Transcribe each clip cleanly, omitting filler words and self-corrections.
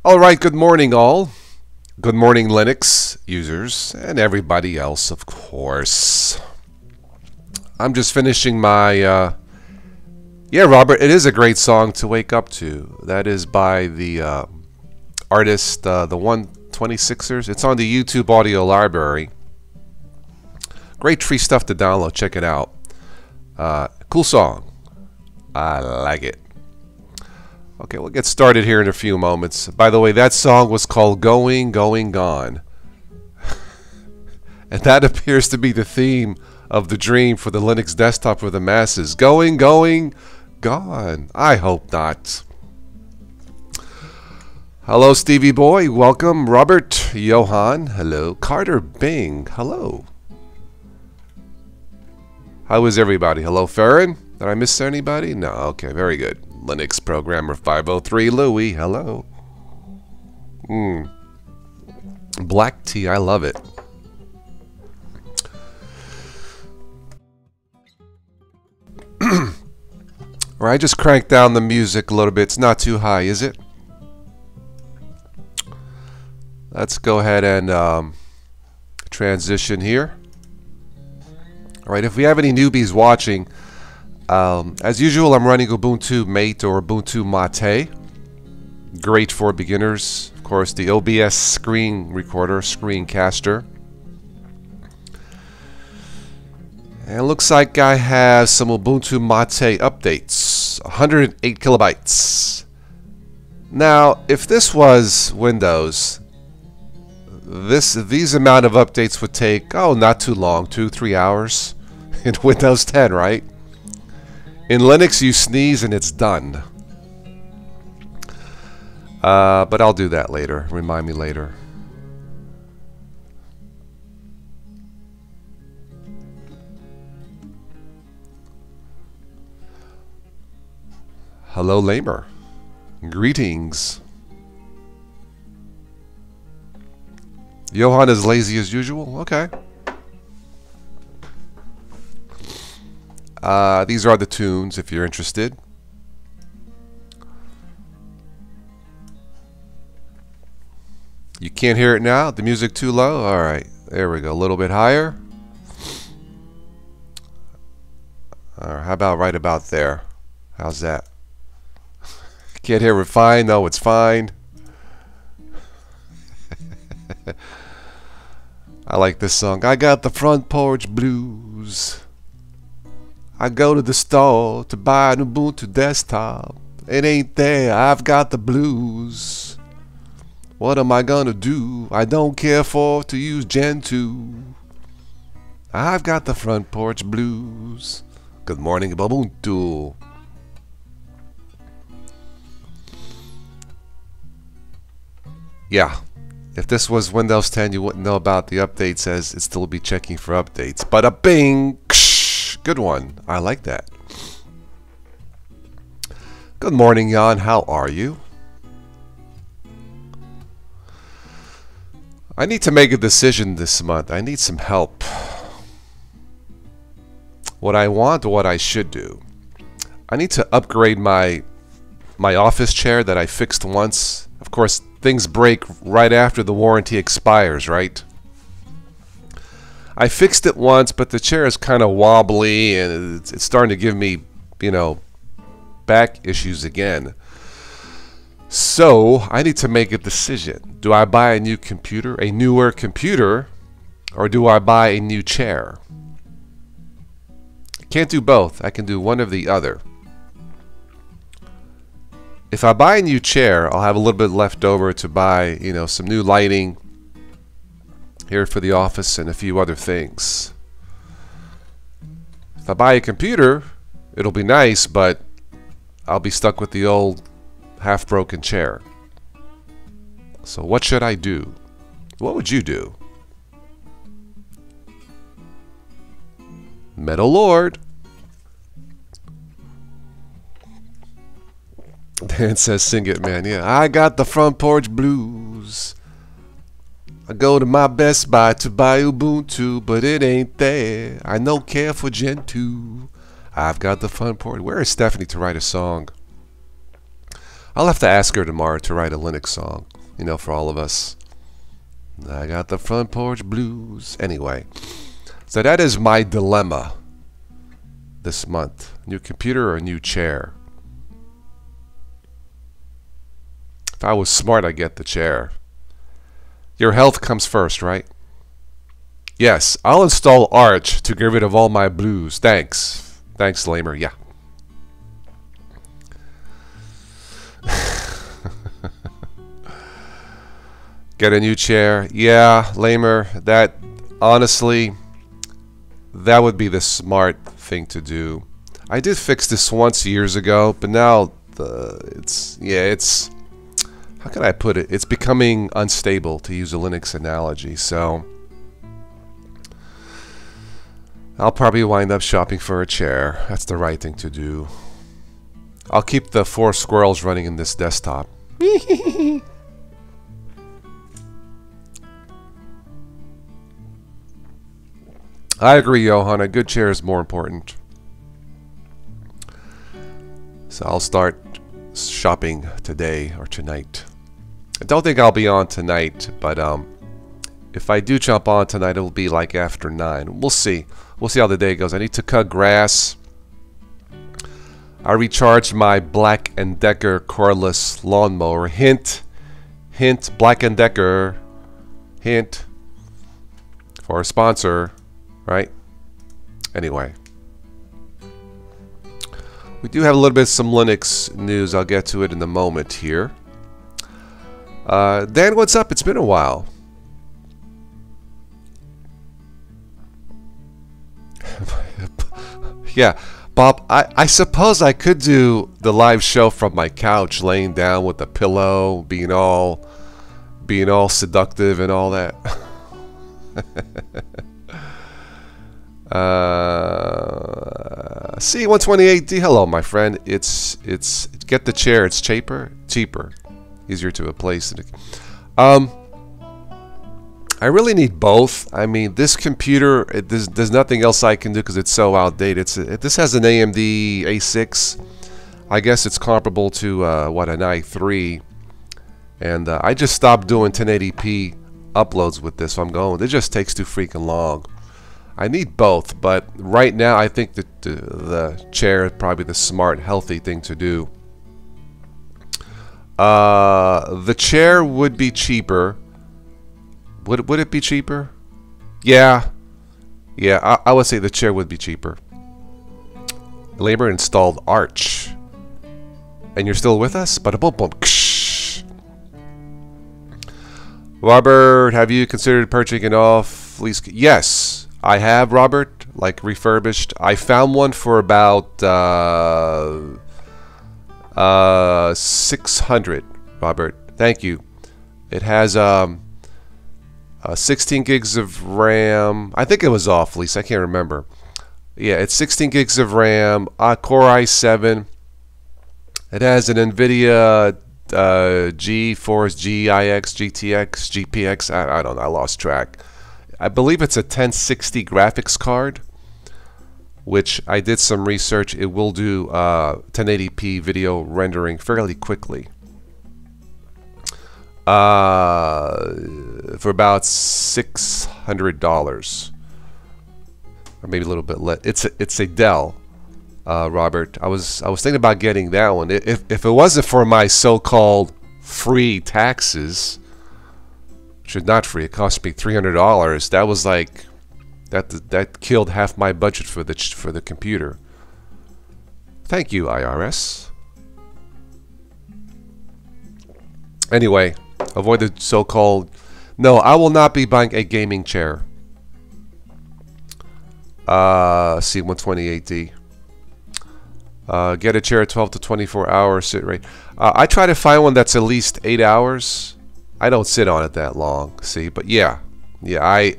Alright, good morning all. Good morning Linux users and everybody else, of course. I'm just finishing my, yeah, Robert, it is a great song to wake up to. That is by the artist, the 126ers. It's on the YouTube audio library. Great free stuff to download. Check it out. Cool song. I like it. Okay, we'll get started here in a few moments. By the way, that song was called Going, Going, Gone. And that appears to be the theme of the dream for the Linux desktop for the masses. Going, going, gone. I hope not. Hello, Stevie Boy. Welcome. Robert, Johan. Hello. Carter Bing. Hello. How is everybody? Hello, Farron. Did I miss anybody? No. Okay, very good. Linux Programmer 503 Louie, hello. Black tea, I love it. Or I just cranked down the music a little bit. It's not too high, is it? Let's go ahead and transition here. Alright, if we have any newbies watching, as usual, I'm running Ubuntu Mate or Ubuntu Mate. Great for beginners. Of course, the OBS screen recorder, screencaster. And it looks like I have some Ubuntu Mate updates. 108 kilobytes. Now, if this was Windows, these amount of updates would take, not too long, 2-3 hours in Windows 10, right? In Linux, you sneeze and it's done. But I'll do that later. Remind me later. Hello, Lamer. Greetings. Johan is lazy as usual? Okay. These are the tunes if you're interested. You can't hear it now? The music too low? Alright, there we go. A little bit higher. How about right about there? How's that? Can't hear it fine? No, it's fine. I like this song. I got the front porch blues. I go to the store to buy an Ubuntu desktop. It ain't there, I've got the blues. What am I gonna do? I don't care to use Gen 2. I've got the front porch blues. Good morning, Ubuntu. Yeah, if this was Windows 10, you wouldn't know about the updates as it'd still be checking for updates. But a bing! Good one. I like that. Good morning, Jan. How are you? I need to make a decision this month. I need some help. What I want or what I should do. I need to upgrade my office chair that I fixed once. Of course, things break right after the warranty expires, right? I fixed it once, but the chair is kind of wobbly and it's starting to give me, back issues again. So, I need to make a decision. Do I buy a new computer, a newer computer, or do I buy a new chair? I can't do both. I can do one or the other. If I buy a new chair, I'll have a little bit left over to buy, some new lighting here for the office and a few other things. If I buy a computer, it'll be nice, but I'll be stuck with the old half-broken chair. So what should I do? What would you do? Metal Lord. Dan says, sing it, man. Yeah, I got the front porch blues. I go to my Best Buy to buy Ubuntu, but it ain't there. I no care for Gen 2. I've got the front porch. Where is Stephanie to write a song? I'll have to ask her tomorrow to write a Linux song. you know, for all of us. I got the front porch blues. Anyway, so that is my dilemma this month. New computer or a new chair? If I was smart, I'd get the chair. Your health comes first, right? Yes, I'll install Arch to get rid of all my blues. Thanks. Thanks, Lamer. Yeah. Get a new chair. Yeah, Lamer. That, honestly, that would be the smart thing to do. I did fix this once years ago, but now it's how can I put it? It's becoming unstable, to use a Linux analogy. So I'll probably wind up shopping for a chair. That's the right thing to do. I'll keep the 4 squirrels running in this desktop. I agree, Johan. A good chair is more important. So I'll start shopping today or tonight. I don't think I'll be on tonight, but if I do jump on tonight, it'll be like after 9. We'll see. We'll see how the day goes. I need to cut grass. I recharged my Black & Decker cordless lawnmower. Hint, hint, Black & Decker. Hint for a sponsor. Right? Anyway. We do have a little bit of some Linux news. I'll get to it in a moment here. Dan, what's up? It's been a while. Yeah, Bob, I suppose I could do the live show from my couch, laying down with a pillow, being all seductive and all that. C128D, hello my friend. It's get the chair. It's cheaper, easier to replace. I really need both. I mean, this computer, there's nothing else I can do because it's so outdated. This has an AMD A6. I guess it's comparable to what, an i3. And I just stopped doing 1080p uploads with this. So I'm going. It just takes too freaking long. I need both, but right now I think that the chair is probably the smart, healthy thing to do. The chair would be cheaper. Would it be cheaper? Yeah. Yeah, I would say the chair would be cheaper. Labor installed Arch. And you're still with us? Bada boom boom. Robert, have you considered purchasing an off-lease? Yes, I have, Robert. Like refurbished. I found one for about 600, Robert. Thank you. It has 16 gigs of RAM. I think it was off lease. I can't remember. Yeah, it's 16 gigs of RAM. Core i7. It has an NVIDIA GeForce GIX, GTX, GPX. I don't know. I lost track. I believe it's a 1060 graphics card, which I did some research. It will do 1080p video rendering fairly quickly. For about $600, or maybe a little bit less. It's a Dell, Robert. I was thinking about getting that one. If it wasn't for my so-called free taxes, which is not free, it cost me $300. That was like that killed half my budget for the computer. Thank you, IRS. Anyway. Avoid the so-called... No, I will not be buying a gaming chair. C128D. Get a chair at 12 to 24 hours sit rate. I try to find one that's at least 8 hours. I don't sit on it that long, see? But yeah. Yeah,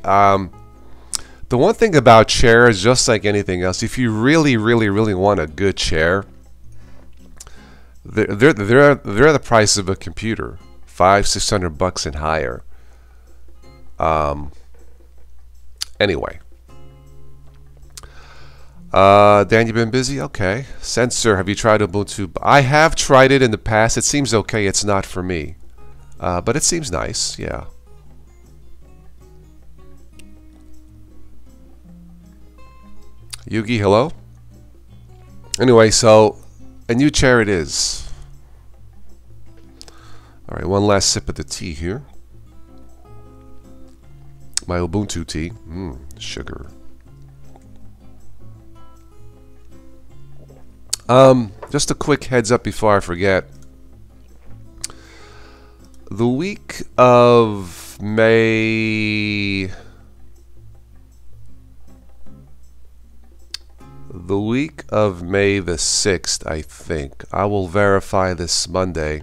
the one thing about chairs, just like anything else, if you really, really, really want a good chair, they're the price of a computer. $500-600 and higher. Anyway. Dan, you've been busy? Okay. Sensor, have you tried Ubuntu? I have tried it in the past. It seems okay. It's not for me. But it seems nice, yeah. Yugi, hello? Anyway, so a new chair it is. Alright, one last sip of the tea here. My Ubuntu tea. Sugar. Just a quick heads up before I forget. The week of May... The week of May the 6th, I think. I will verify this Monday.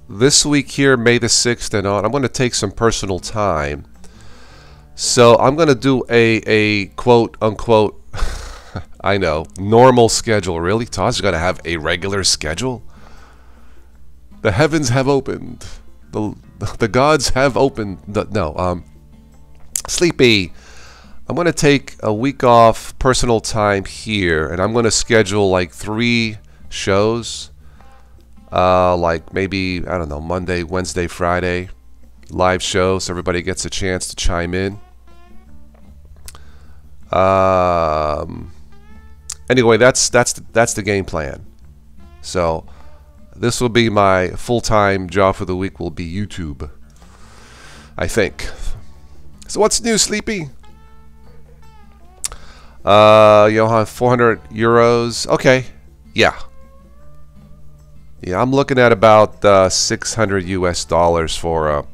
This week here, May the 6th and on, I'm going to take some personal time. So I'm going to do a quote unquote, I know, normal schedule. Really? Todd's going to have a regular schedule? The heavens have opened. The gods have opened. Sleepy. I'm going to take a week off personal time here, and I'm going to schedule like 3 shows. Like maybe, I don't know, Monday, Wednesday, Friday, live show, so everybody gets a chance to chime in. Anyway, that's the game plan. So this will be my full-time job for the week. Will be YouTube, I think. So what's new, Sleepy? Johan, 400 euros. Okay, yeah. Yeah, I'm looking at about 600 US dollars for a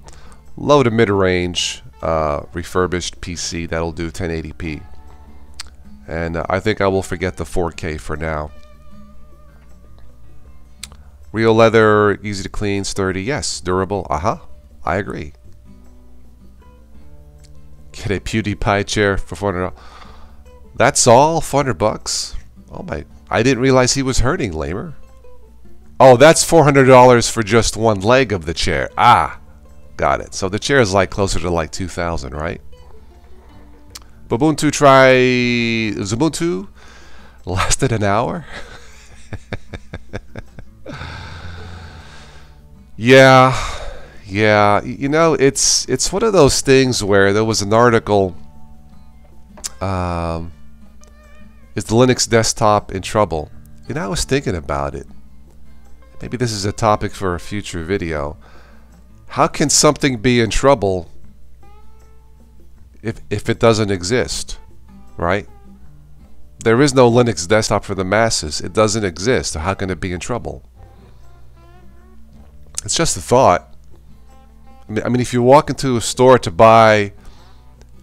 low to mid-range refurbished PC that'll do 1080p. And I think I will forget the 4K for now. Real leather, easy to clean, sturdy. Yes, durable. I agree. Get a PewDiePie chair for $400. That's all? 400 bucks? Oh my! I didn't realize he was hurting, Lamer. Oh, that's $400 for just one leg of the chair. Ah, got it. So the chair is like closer to like 2,000, right? Ubuntu Ubuntu lasted an hour. Yeah. You know, it's one of those things where there was an article. Is the Linux desktop in trouble? You know, I was thinking about it. Maybe this is a topic for a future video. How can something be in trouble if it doesn't exist, right? There is no Linux desktop for the masses. It doesn't exist. So how can it be in trouble? It's just a thought. I mean, if you walk into a store to buy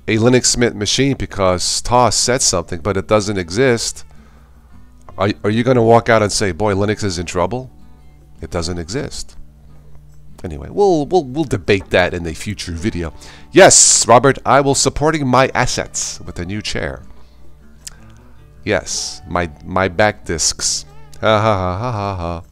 a Linux Mint machine because Toss said something, but it doesn't exist, are you going to walk out and say, "Boy, Linux is in trouble"? It doesn't exist. Anyway, we'll debate that in a future video. Yes, Robert, I will supporting my assets with a new chair. Yes, my back discs. Ha ha ha ha ha.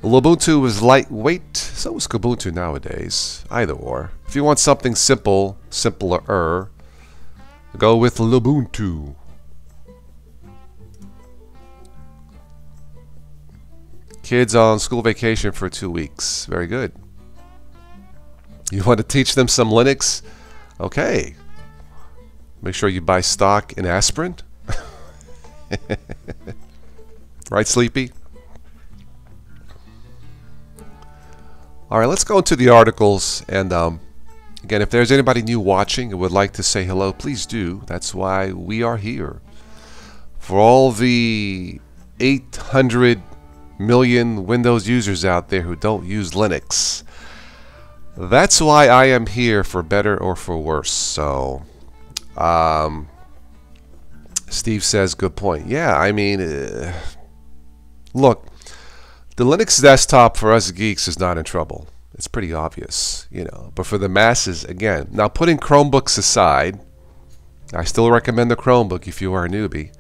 Ubuntu is lightweight, so is Kubuntu nowadays. Either or. If you want something simple, simpler, go with Ubuntu. Kids on school vacation for 2 weeks. Very good. You want to teach them some Linux? Okay. Make sure you buy stock in aspirin. Right, Sleepy? Alright, let's go into the articles. And again, if there's anybody new watching and would like to say hello, please do. That's why we are here. For all the 800 million Windows users out there who don't use Linux, that's why I am here, for better or for worse. So Steve says, good point. Yeah, I mean, look, the Linux desktop for us geeks is not in trouble. It's pretty obvious, you know. But for the masses, again, now putting Chromebooks aside, I still recommend the Chromebook if you are a newbie.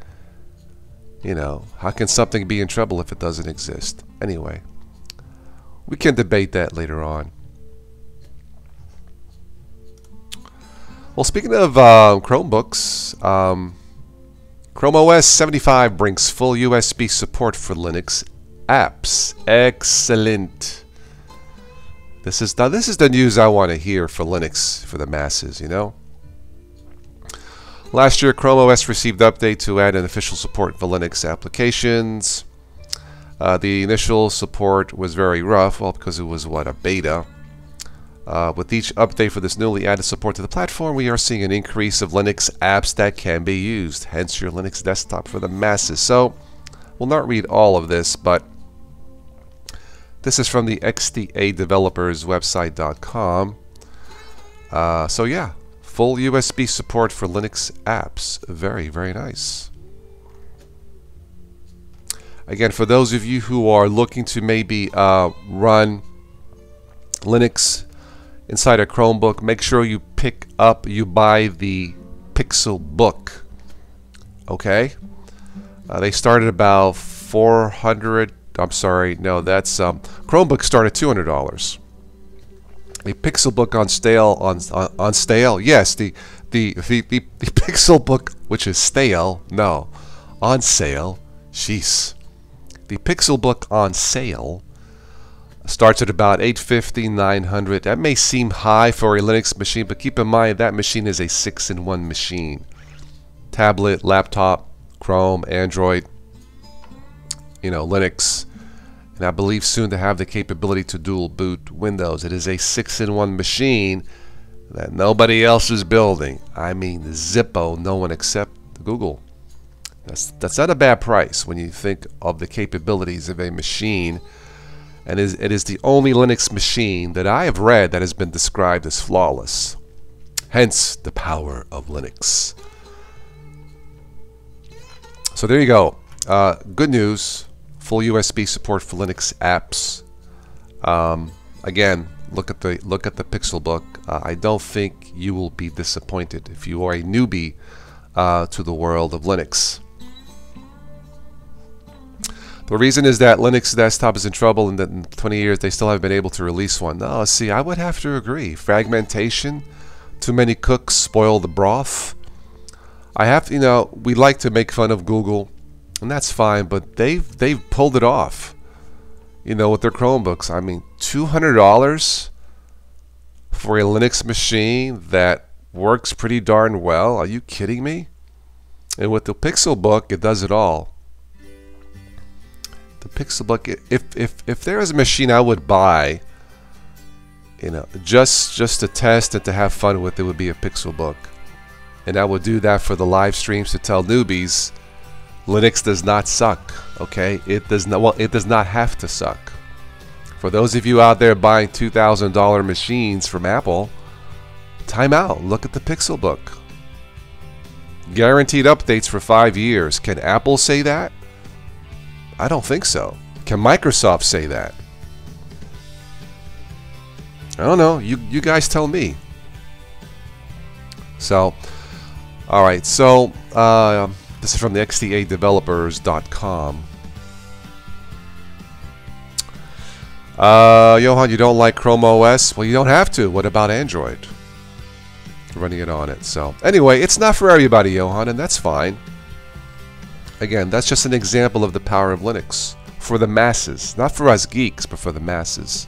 You know, how can something be in trouble if it doesn't exist? Anyway, we can debate that later on. Well, speaking of Chromebooks, Chrome OS 75 brings full USB support for Linux apps. Excellent. This is the news I want to hear for Linux, for the masses, you know. Last year, Chrome OS received an update to add an official support for Linux applications. The initial support was very rough, well, because it was, what, a beta. With each update for this newly added support to the platform, we are seeing an increase of Linux apps that can be used, hence your Linux desktop for the masses. So, we'll not read all of this, but this is from the xdadeveloperswebsite.com. So yeah, full USB support for Linux apps. Very, very nice. Again, for those of you who are looking to maybe run Linux inside a Chromebook, make sure you buy the Pixel Book. Okay? They started about 400. I'm sorry, no, that's Chromebook started $200. The Pixel Book on stale. Yes, the Pixel Book, which is stale, no, on sale. Jeez. The Pixel Book on sale starts at about $850, $900. That may seem high for a Linux machine, but keep in mind that machine is a 6-in-1 machine. Tablet, laptop, Chrome, Android, you know, Linux, and I believe soon to have the capability to dual boot Windows. It is a 6-in-1 machine that nobody else is building. I mean, Zippo, no one except Google. That's not a bad price when you think of the capabilities of a machine, and it is the only Linux machine that I have read that has been described as flawless. Hence the power of Linux. So there you go. Good news. Full USB support for Linux apps. Again, look at the Pixel Book. I don't think you will be disappointed if you are a newbie to the world of Linux. The reason is that Linux desktop is in trouble, and that in 20 years they still haven't been able to release one. No, see, I would have to agree. Fragmentation, too many cooks spoil the broth. I have to, you know, we like to make fun of Google, and that's fine, but they've pulled it off, you know, with their Chromebooks. I mean, $200 for a Linux machine that works pretty darn well. Are you kidding me? And with the Pixel Book, it does it all. The Pixel Book, if there is a machine I would buy, you know, just to test and to have fun with, it would be a Pixel Book. And I would do that for the live streams to tell newbies Linux does not suck, okay? It does not, well, it does not have to suck. For those of you out there buying $2,000 machines from Apple, time out. Look at the Pixel Book. Guaranteed updates for 5 years. Can Apple say that? I don't think so. Can Microsoft say that? I don't know. You guys tell me. So, all right. So, this is from the xdadeveloperswebsite.com. Johan, you don't like Chrome OS? Well, you don't have to. What about Android? Running it on it. So, anyway, it's not for everybody, Johan, and that's fine. Again, that's just an example of the power of Linux. For the masses. Not for us geeks, but for the masses.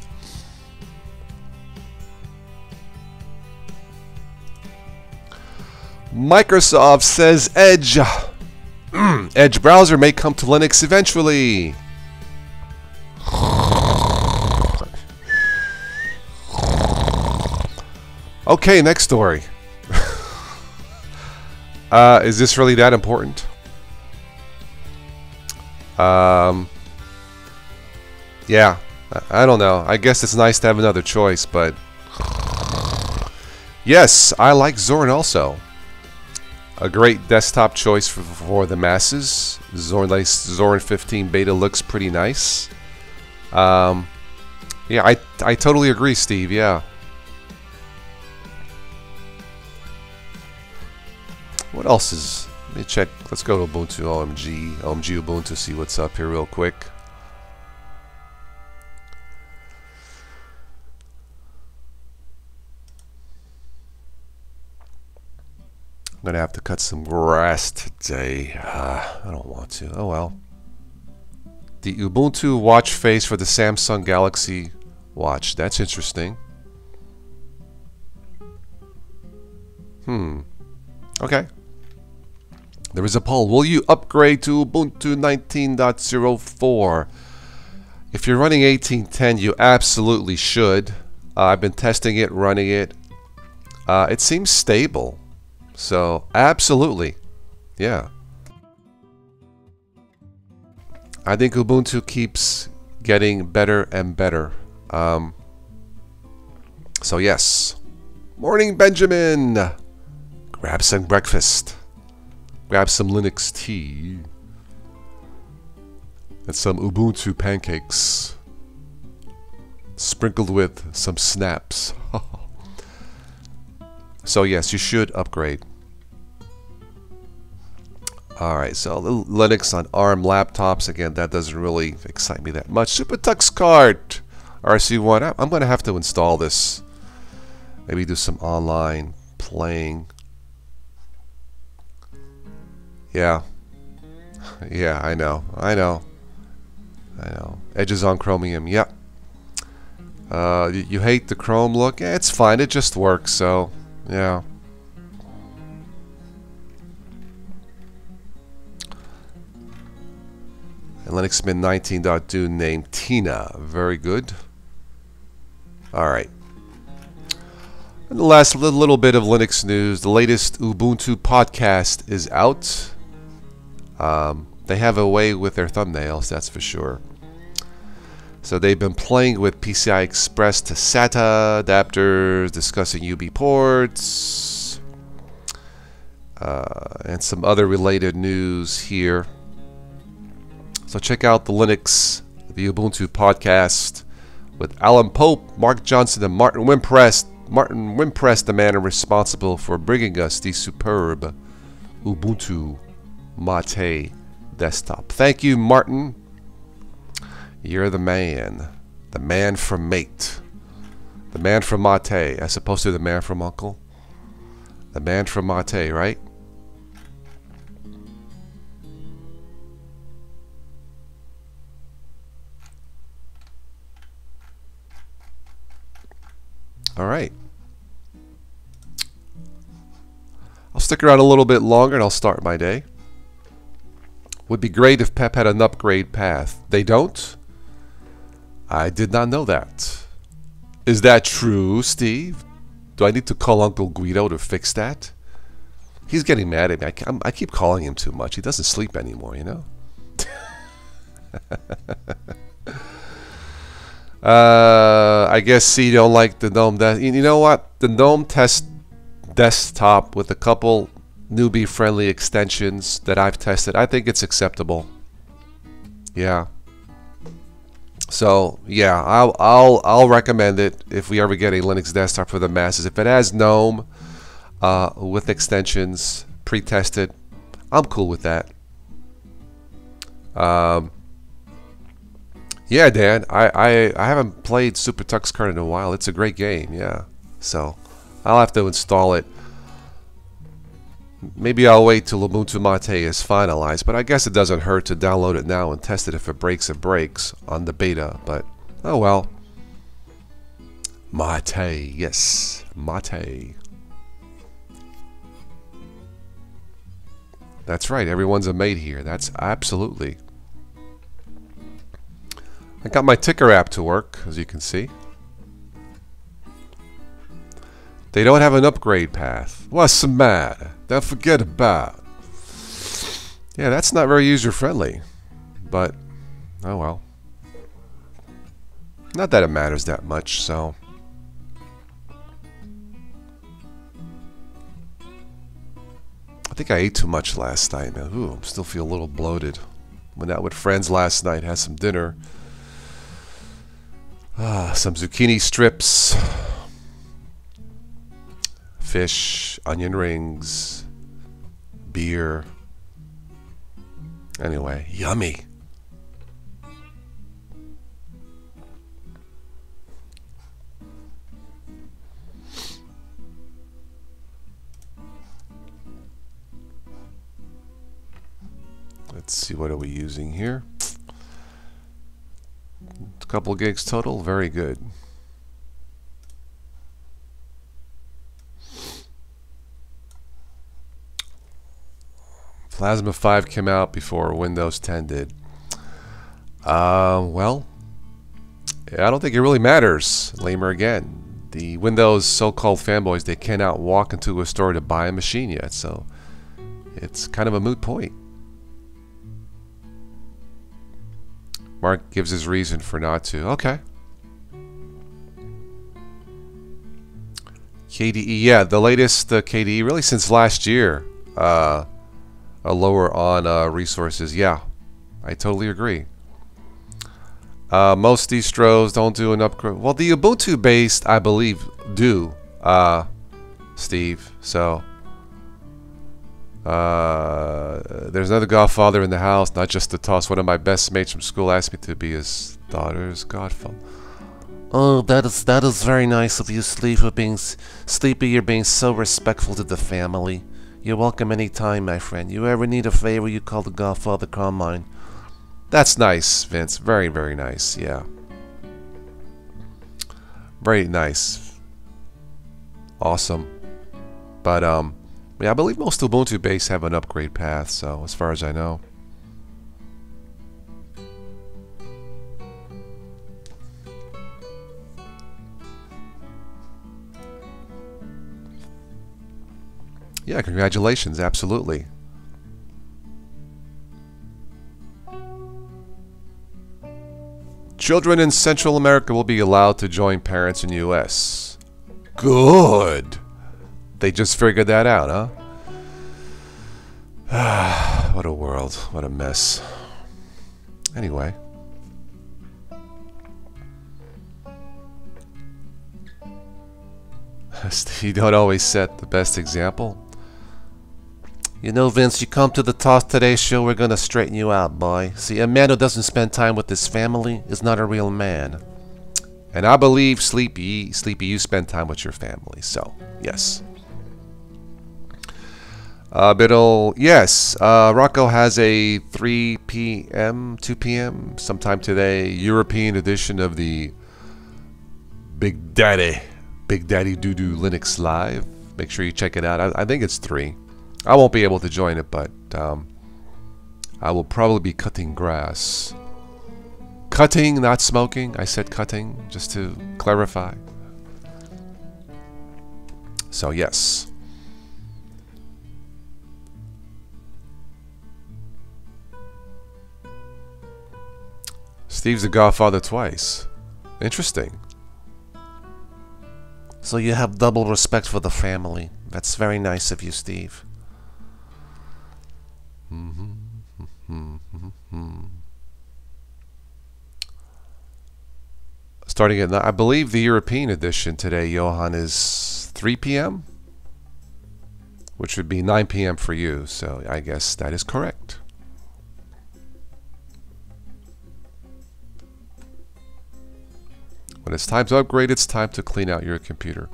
Microsoft says Edge. Edge browser may come to Linux eventually. Okay, next story. Is this really that important? Yeah, I don't know. I guess it's nice to have another choice, but yes, I like Zorn also. A great desktop choice for the masses. Zorn 15 beta looks pretty nice. Yeah, I totally agree, Steve. Yeah. What else is? Let me check. Let's go to Ubuntu OMG Ubuntu, see what's up here real quick. I'm gonna have to cut some grass today. I don't want to. Oh well. The Ubuntu watch face for the Samsung Galaxy Watch. That's interesting. Okay. There is a poll. Will you upgrade to Ubuntu 19.04? If you're running 18.10, you absolutely should. I've been testing it, running it. It seems stable. So, absolutely. Yeah. I think Ubuntu keeps getting better and better. So, yes. Morning, Benjamin. Grab some breakfast. Grab some Linux tea. And some Ubuntu pancakes. Sprinkled with some snaps. So yes, you should upgrade. Alright, so Linux on ARM laptops. Again, that doesn't really excite me that much. SuperTux card. RC1. I'm going to have to install this. Maybe do some online playing. Yeah. Yeah, I know. Edges on Chromium. Yep. You hate the Chrome look? Yeah, it's fine. It just works, so yeah. And Linux Mint 19.2 named Tina. Very good. Alright. And the last little bit of Linux news. The latest Ubuntu podcast is out. They have a way with their thumbnails, that's for sure. So they've been playing with PCI Express to SATA adapters, discussing UB ports, and some other related news here. So check out the Ubuntu podcast with Alan Pope, Mark Johnson, and Martin Wimpress. Martin Wimpress, the man responsible for bringing us the superb Ubuntu Mate desktop. Thank you, Martin. You're the man from Mate, the man from Mate, as opposed to the man from Uncle. The man from Mate, right? All right. I'll stick around a little bit longer and I'll start my day. Would be great if Pep had an upgrade path. They don't? I did not know that. Is that true, Steve? Do I need to call Uncle Guido to fix that? He's getting mad at me. I keep calling him too much. He doesn't sleep anymore, you know? I guess you don't like the GNOME. You know what? The GNOME test desktop with a couple newbie-friendly extensions that I've tested, I think it's acceptable. Yeah. So yeah, I'll recommend it if we ever get a Linux desktop for the masses. If it has GNOME with extensions pre-tested, I'm cool with that. Yeah, Dan, I haven't played SuperTux Card in a while. It's a great game, yeah. So I'll have to install it. Maybe I'll wait till Ubuntu Mate is finalized, but I guess it doesn't hurt to download it now and test it. If it breaks on the beta, but oh well. Mate, yes, Mate. That's right, everyone's a mate here. That's absolutely. I got my ticker app to work, as you can see. They don't have an upgrade path. What's the matter? Don't forget about. Yeah, that's not very user-friendly. But, oh well. Not that it matters that much, so. I think I ate too much last night, man. Ooh, I still feel a little bloated. Went out with friends last night, had some dinner. Some zucchini strips. Fish, onion rings, beer. Anyway, yummy. Let's see, what are we using here? A couple gigs total. Very good. Plasma 5 came out before Windows 10 did. Well, I don't think it really matters. Lamer again. The Windows so-called fanboys, they cannot walk into a store to buy a machine yet, so it's kind of a moot point. Mark gives his reason for not to. Okay. KDE, yeah, the latest KDE, really since last year, a lower on resources. Yeah, I totally agree. Most distros don't do an upgrade. Well, the Ubuntu based, I believe, do, Steve. So, there's another godfather in the house, not just to toss. One of my best mates from school asked me to be his daughter's godfather. Oh, that is very nice of you, Sleepy. You're being so respectful to the family. You're welcome anytime, my friend. You ever need a favor, you call the godfather, call mine. That's nice, Vince. Very, very nice. Yeah. Very nice. Awesome. But, yeah, I believe most Ubuntu base have an upgrade path, so as far as I know. Yeah, congratulations. Absolutely. Children in Central America will be allowed to join parents in U.S. Good. They just figured that out, huh? What a world. What a mess. Anyway. You don't always set the best example. You know, Vince, you come to the Toss Today show, we're gonna straighten you out, boy. See, a man who doesn't spend time with his family is not a real man. And I believe, Sleepy, you spend time with your family, so, yes. Yes, Rocco has a 3 p.m., 2 p.m., sometime today, European edition of the Big Daddy Doo-Doo Linux Live. Make sure you check it out. I think it's 3. I won't be able to join it, but I will probably be cutting grass. Cutting, not smoking. I said cutting, just to clarify. So, yes. Steve's the godfather twice. Interesting. So you have double respect for the family. That's very nice of you, Steve. Starting at, I believe the European edition today, Johan, is 3 p.m., which would be 9 p.m. for you, so I guess that is correct. When it's time to upgrade, it's time to clean out your computer.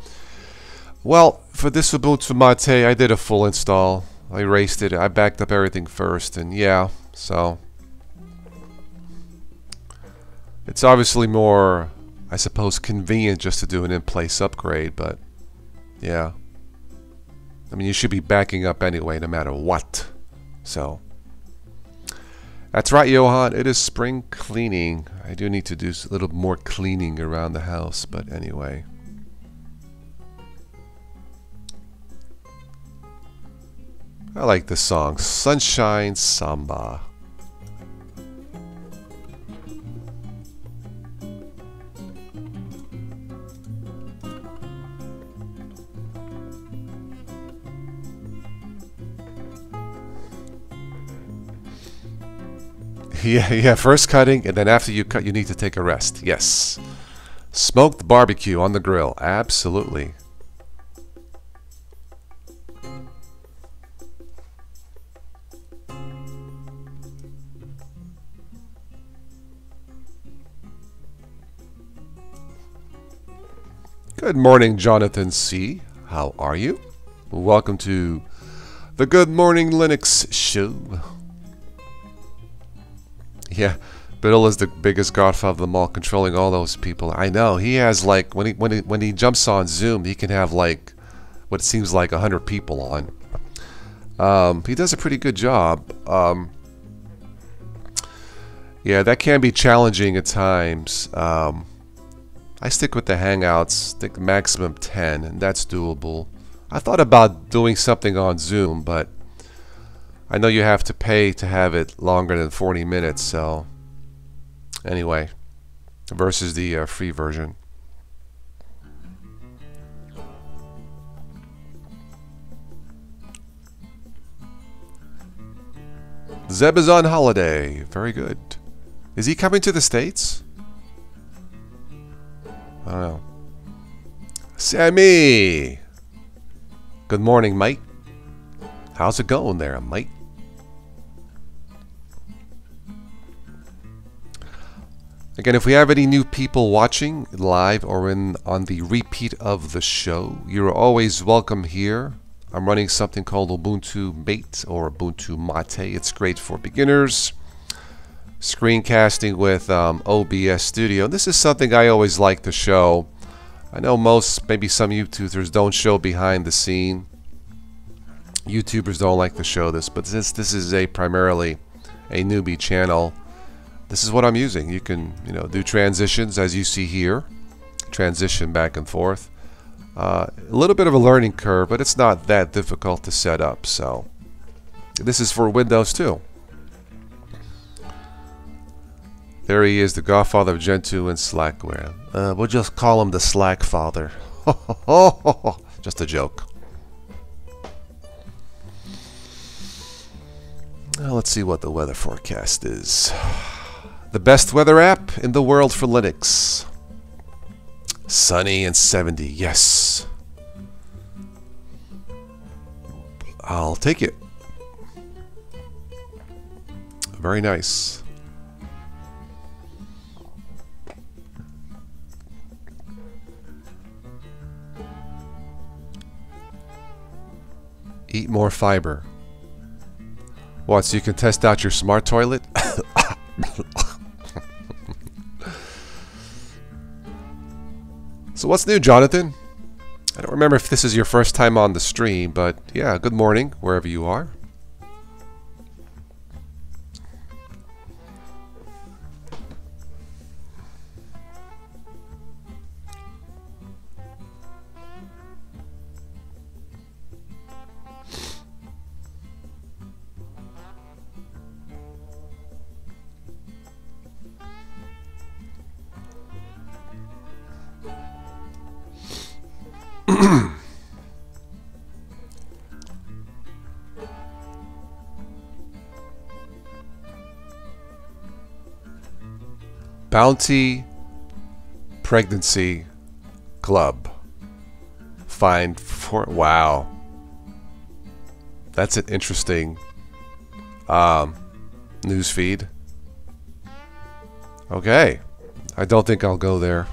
Well, for this Ubuntu Mate, I did a full install. I erased it. I backed up everything first, and yeah, so it's obviously more, I suppose, convenient just to do an in-place upgrade, but yeah. I mean, you should be backing up anyway, no matter what. So that's right, Johan. It is spring cleaning. I do need to do a little more cleaning around the house, but anyway. I like this song, Sunshine Samba. Yeah, first cutting, and then after you cut, you need to take a rest. Yes. Smoked barbecue on the grill. Absolutely. Good morning, Jonathan C. How are you? Welcome to the Good Morning Linux show. Yeah, Bill is the biggest godfather of them all, controlling all those people. I know. He has like, when he jumps on Zoom, he can have like what seems like 100 people on. He does a pretty good job. Yeah, that can be challenging at times. I stick with the Hangouts, stick maximum 10, and that's doable. I thought about doing something on Zoom, but I know you have to pay to have it longer than 40 minutes, so anyway, versus the free version. Zeb is on holiday. Very good. Is he coming to the States? I don't know. Sammy! Good morning, mate. How's it going there, mate? Again, if we have any new people watching live or on the repeat of the show, you're always welcome here. I'm running something called Ubuntu Mate or Ubuntu Mate. It's great for beginners. Screencasting with OBS Studio. This is something I always like to show. I know maybe some YouTubers don't show behind the scene. YouTubers don't like to show this, but since this is primarily a newbie channel, this is what I'm using. You can, do transitions as you see here. Transition back and forth. A little bit of a learning curve, but it's not that difficult to set up. So this is for Windows too. There he is, the godfather of Gentoo and Slackware. We'll just call him the Slack Father. Just a joke. Now let's see what the weather forecast is. The best weather app in the world for Linux. Sunny and 70, yes. I'll take it. Very nice. Eat more fiber. What, so you can test out your smart toilet? So what's new, Jonathan? I don't remember if this is your first time on the stream, but yeah, good morning, wherever you are. Bounty Pregnancy Club. Find for wow. That's an interesting news feed. Okay. I don't think I'll go there.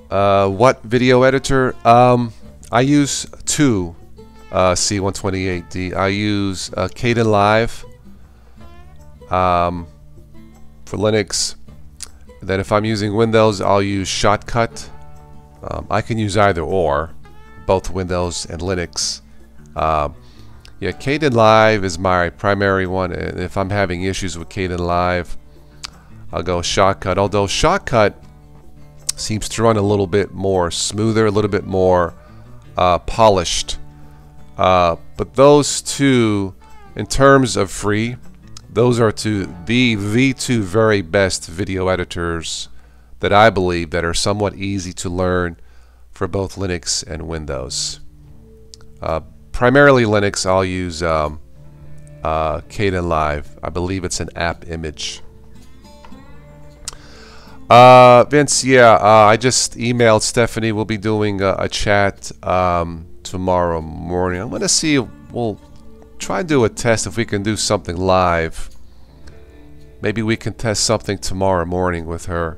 What video editor? I use two C128D. I use Kden Live for Linux. Then if I'm using Windows, I'll use Shotcut. I can use either or, both Windows and Linux. Yeah, Kden Live is my primary one, and if I'm having issues with Kden Live, I'll go Shotcut. Although Shotcut seems to run a little bit more smoother, a little bit more polished. But those two, in terms of free, those are the two very best video editors that I believe that are somewhat easy to learn for both Linux and Windows. Primarily Linux, I'll use Kden Live. I believe it's an app image. Vince, yeah, I just emailed Stephanie. We'll be doing a chat tomorrow morning. I'm gonna see. We'll try and do a test if we can do something live. Maybe we can test something tomorrow morning with her.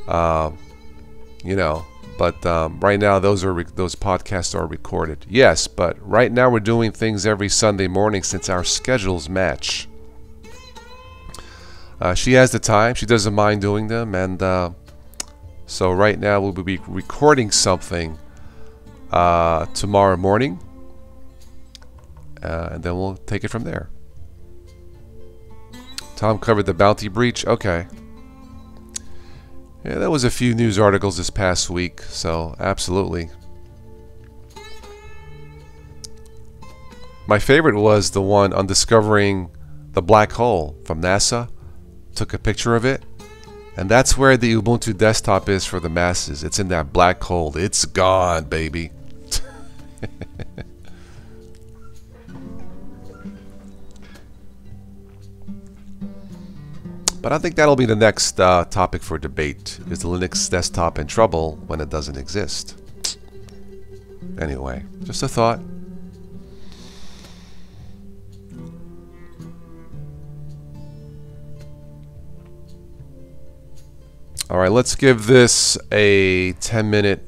You know, But right now, those podcasts are recorded. Yes, but right now we're doing things every Sunday morning since our schedules match. She has the time. She doesn't mind doing them. And so right now we'll be recording something tomorrow morning. And then we'll take it from there. Tom covered the bounty breach. Okay. Yeah, there was a few news articles this past week, so absolutely. My favorite was the one on discovering the black hole from NASA. Took a picture of it, and that's where the Ubuntu desktop is for the masses. It's in that black hole. It's gone, baby. But I think that'll be the next topic for debate. Is the Linux desktop in trouble when it doesn't exist? Anyway, just a thought. Alright, let's give this a 10-minute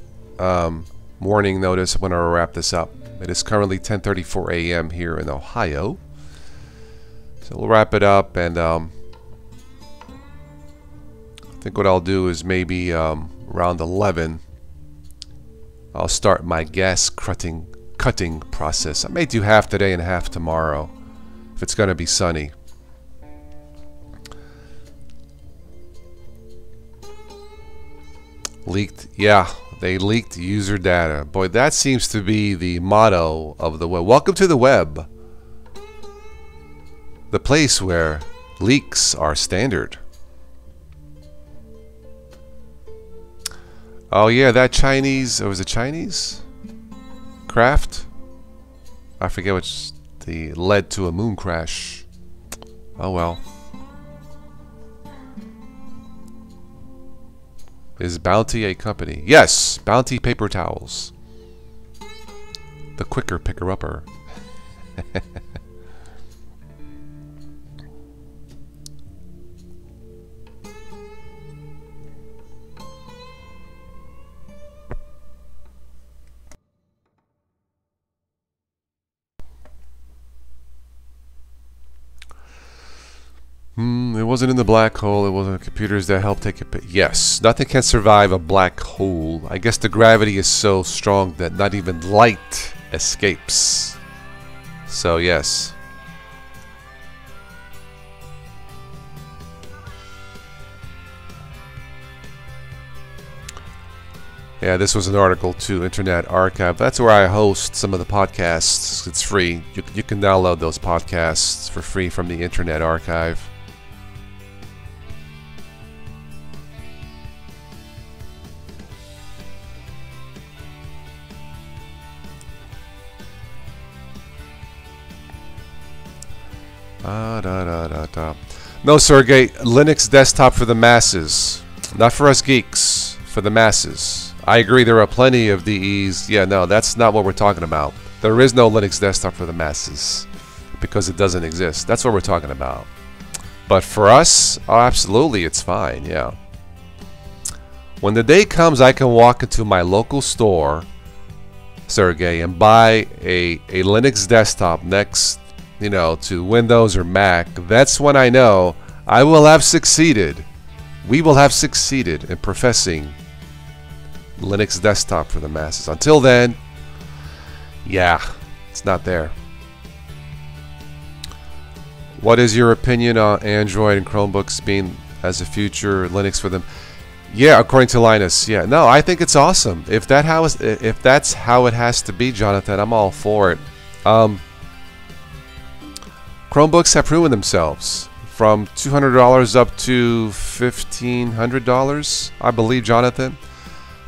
warning notice when I wrap this up. It is currently 10:34 a.m. here in Ohio. So we'll wrap it up, and I think what I'll do is maybe around 11 I'll start my gas cutting process. I may do half today and half tomorrow if it's going to be sunny. Leaked, yeah, they leaked user data. Boy, that seems to be the motto of the web. Welcome to the web, the place where leaks are standard. Oh yeah, that Chinese, or was it Chinese craft? I forget which, led to a moon crash. Oh well. Is Bounty a company? Yes, Bounty paper towels. The quicker picker-upper. It wasn't in the black hole. It wasn't computers that helped take it. Yes, nothing can survive a black hole. I guess the gravity is so strong that not even light escapes. So yes. Yeah, this was an article to Internet Archive. That's where I host some of the podcasts. It's free. You can download those podcasts for free from the Internet Archive. No, Sergey, Linux desktop for the masses. Not for us geeks, for the masses. I agree there are plenty of DEs. Yeah, no, that's not what we're talking about. There is no Linux desktop for the masses because it doesn't exist. That's what we're talking about. But for us, oh, absolutely, it's fine, yeah. When the day comes I can walk into my local store, Sergey, and buy a Linux desktop next, you know, to Windows or Mac, that's when I know I will have succeeded. We will have succeeded in professing Linux desktop for the masses. Until then, yeah, it's not there. What is your opinion on Android and Chromebooks being as a future Linux for them? Yeah, according to Linus, yeah. No, I think it's awesome. If that's how it has to be, Jonathan, I'm all for it. Chromebooks have proven themselves from $200 up to $1,500, I believe, Jonathan.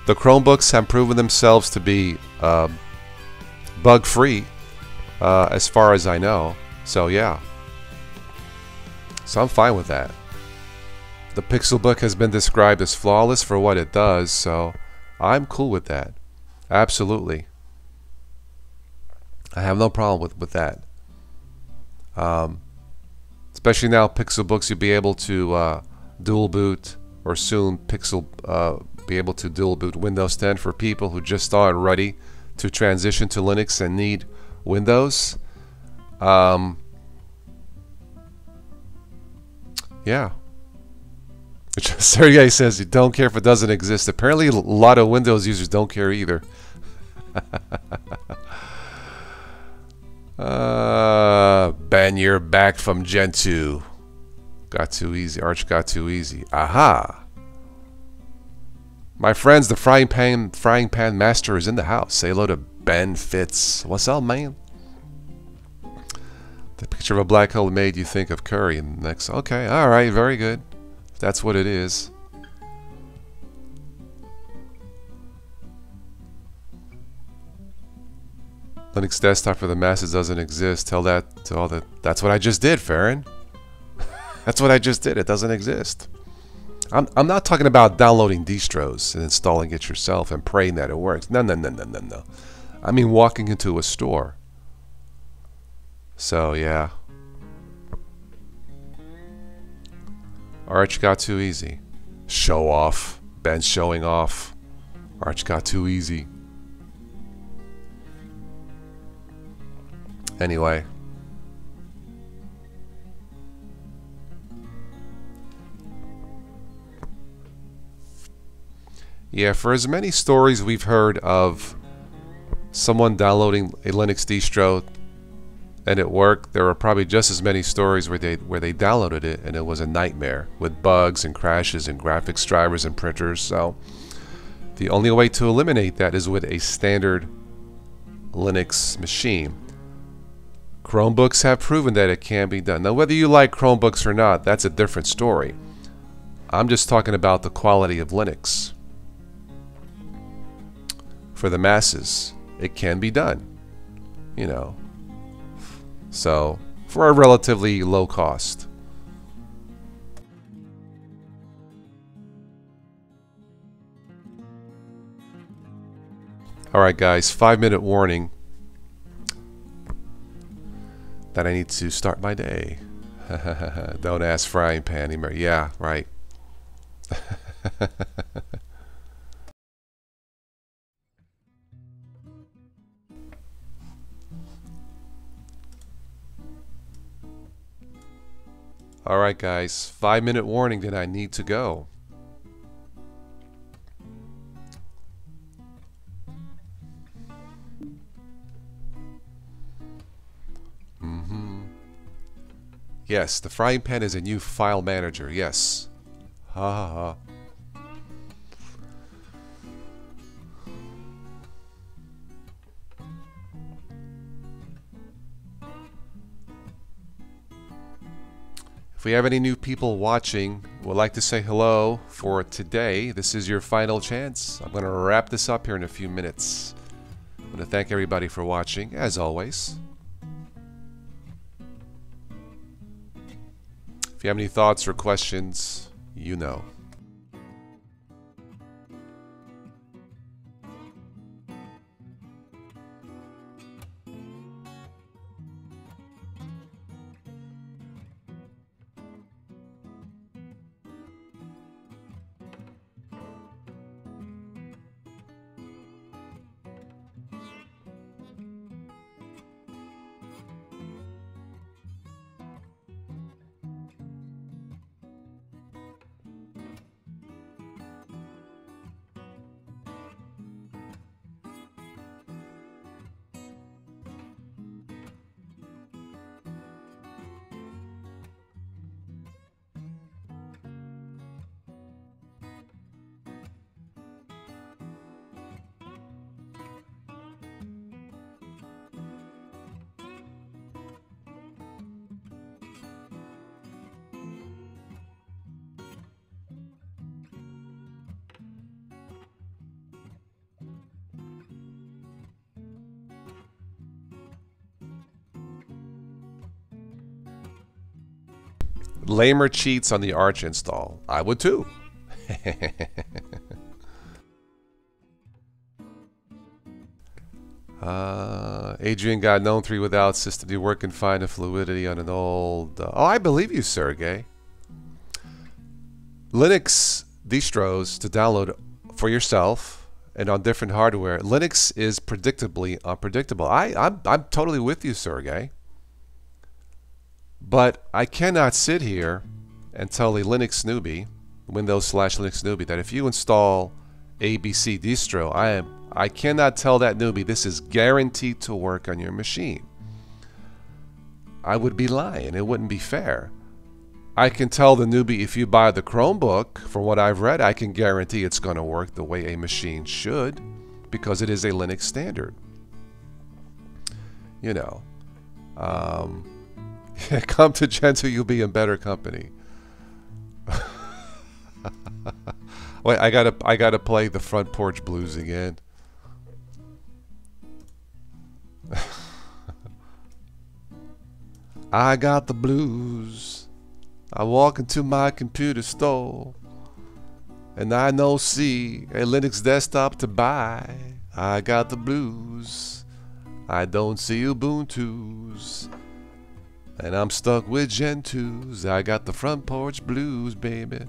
The Chromebooks have proven themselves to be bug-free, as far as I know. So yeah, so I'm fine with that. The Pixelbook has been described as flawless for what it does, so I'm cool with that. Absolutely, I have no problem with that. Especially now, Pixelbooks, you'll be able to dual boot, or soon be able to dual boot Windows 10 for people who just aren't ready to transition to Linux and need Windows. Yeah. Sergey says you don't care if it doesn't exist. Apparently a lot of Windows users don't care either. Ben, you're back from Gen 2. Got too easy. Arch got too easy. Aha. My friends, the frying pan master is in the house. Say hello to Ben Fitz. What's up, man? The picture of a black hole made you think of curry. And next, okay, all right, very good. That's what it is. Linux desktop for the masses doesn't exist. Tell that to all the. That's what I just did, Farron. That's what I just did. It doesn't exist. I'm not talking about downloading distros and installing it yourself and praying that it works. No. I mean walking into a store. So yeah. Arch got too easy. Show off. Ben's showing off. Arch got too easy. Anyway. Yeah, for as many stories we've heard of someone downloading a Linux distro and it worked, there were probably just as many stories where they downloaded it and it was a nightmare with bugs and crashes and graphics drivers and printers. So the only way to eliminate that is with a standard Linux machine. Chromebooks have proven that it can be done. Now, whether you like Chromebooks or not, that's a different story. I'm just talking about the quality of Linux. For the masses, it can be done, you know. So, for a relatively low cost. Alright guys, 5-minute warning that I need to start my day. Don't ask frying pan. Yeah, right. Alright guys, 5-minute warning that I need to go. Yes, the frying pan is a new file manager, yes. Ha ha ha. If we have any new people watching, would like to say hello for today. This is your final chance. I'm going to wrap this up here in a few minutes. I want to thank everybody for watching, as always. If you have any thoughts or questions, you know. Lamer cheats on the Arch install. I would too. Adrian got GNOME 3 without systemd working fine and fluidity on an old... oh, I believe you, Sergey. Linux distros to download for yourself and on different hardware. Linux is predictably unpredictable. I'm totally with you, Sergey. But I cannot sit here and tell a Linux newbie, Windows/Linux newbie, that if you install ABC distro, I cannot tell that newbie this is guaranteed to work on your machine. I would be lying. It wouldn't be fair. I can tell the newbie, if you buy the Chromebook, from what I've read, I can guarantee it's going to work the way a machine should, because it is a Linux standard. You know, come to Gentoo, you'll be in better company. Wait, I gotta play the Front Porch Blues again. I got the blues. I walk into my computer store and I no see a Linux desktop to buy. I got the blues. I don't see Ubuntu's. And I'm stuck with Gentoos. I got the Front Porch Blues, baby.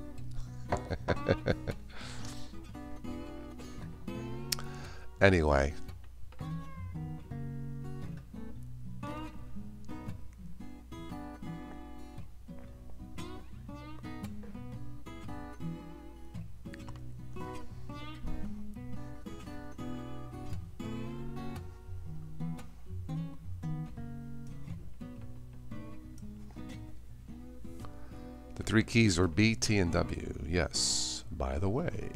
Anyway. The three keys are B, T, and W. Yes, by the way.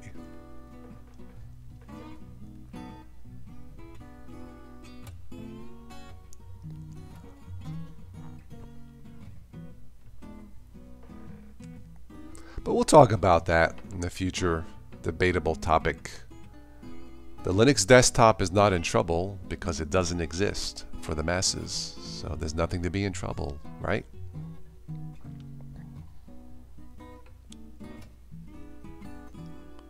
But we'll talk about that in the future debatable topic. The Linux desktop is not in trouble because it doesn't exist for the masses. So there's nothing to be in trouble, right?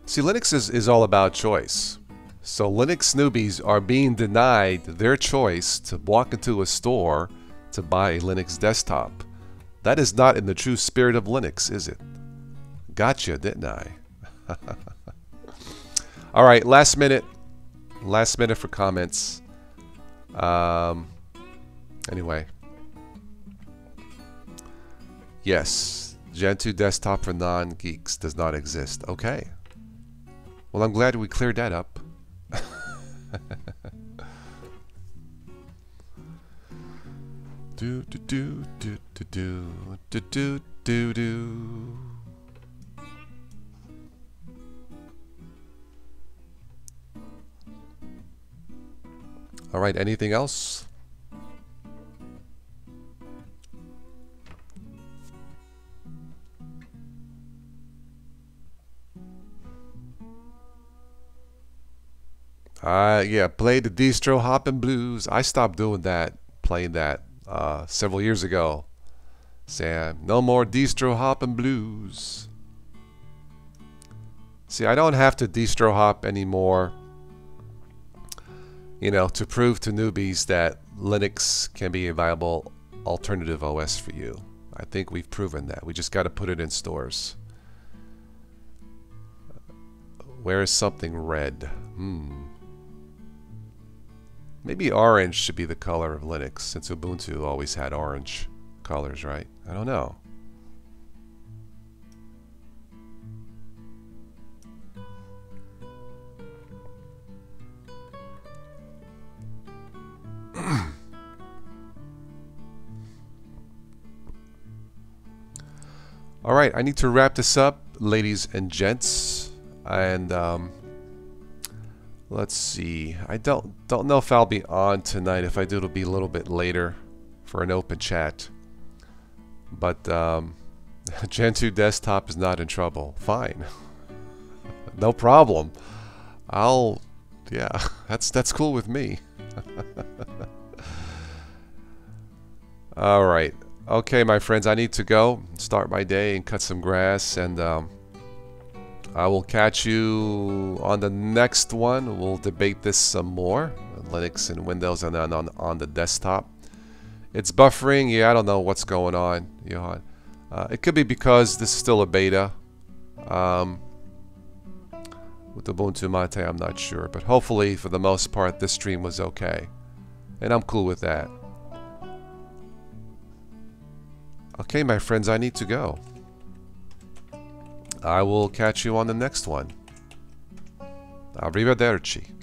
See, Linux is all about choice. So Linux newbies are being denied their choice to walk into a store to buy a Linux desktop. That is not in the true spirit of Linux, is it? Gotcha, didn't I? All right, last minute for comments. Anyway. Yes, Gentoo desktop for non-geeks does not exist. Okay. Well, I'm glad we cleared that up. do do do do do do do do do do. All right, anything else? Yeah, play the distro hopping blues. I stopped doing that, playing that several years ago. Sam, no more distro hopping blues. See, I don't have to distro hop anymore, you know, to prove to newbies that Linux can be a viable alternative OS for you. I think we've proven that. We just got to put it in stores. Where is something red? Maybe orange should be the color of Linux, since Ubuntu always had orange colors, right? I don't know. All right, I need to wrap this up, ladies and gents, and let's see. I don't know if I'll be on tonight. If I do, it'll be a little bit later for an open chat. But Gentoo desktop is not in trouble. Fine, no problem. Yeah, that's cool with me. All right. Okay, my friends, I need to go start my day and cut some grass, and I will catch you on the next one. We'll debate this some more, Linux and Windows, and then on the desktop. It's buffering. Yeah, I don't know what's going on, Johan. It could be because this is still a beta. With Ubuntu Mate, I'm not sure. But hopefully, for the most part, this stream was okay. And I'm cool with that. Okay, my friends, I need to go. I will catch you on the next one. Arrivederci.